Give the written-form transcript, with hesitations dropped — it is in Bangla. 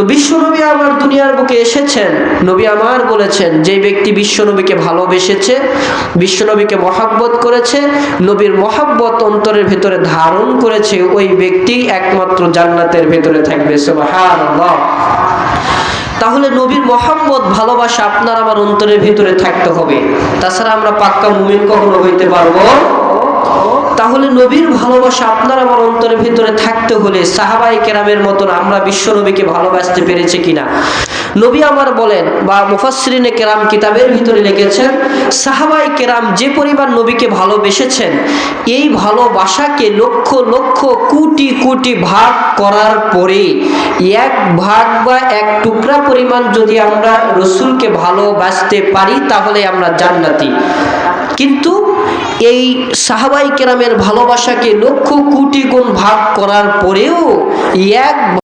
তো বিশ্বনবী আমার দুনিয়ার বুকে এসেছেন, নবী আমার বলেছেন যে ব্যক্তি বিশ্বনবীকে ভালোবেসেছে, বিশ্বনবীকে মহব্বত করেছে, নবীর মহব্বত অন্তরের ভেতরে ধারণ করেছে, ওই ব্যক্তি একমাত্র জান্নাতের ভেতরে থাকবে। সুবহানাল্লাহ। তাহলে নবীর মহব্বত ভালোবাসা আপনার আমার অন্তরের ভিতরে থাকতে হবে, তাছাড়া আমরা পাক্কা মুমিন কখনো হইতে পারবো। তাহলে নবীর ভালোবাসা আপনার আমার অন্তরের ভিতরে থাকতে হলে সাহাবায়ে কেরামের মতন আমরা বিশ্ব নবীকে ভালোবাসতে পেরেছি কিনা। নবী আমার বলেন, বা মুফাসসিরিনে কেরাম কিতাবের ভিতরে লিখেছেন, সাহাবায়ে কেরাম যে পরিমাণ নবীকে ভালোবেসেছেন, এই ভালোবাসাকে লক্ষ লক্ষ কোটি কোটি ভাগ করার পরে এক ভাগ বা এক টুকরা পরিমাণ যদি আমরা রাসূলকে ভালোবাসতে পারি তাহলে আমরা জান্নাতি। কিন্তু এই সাহাবায়ে কেরামের ভালোবাসাকে লক্ষ কোটি গুণ ভাগ করার পরেও এক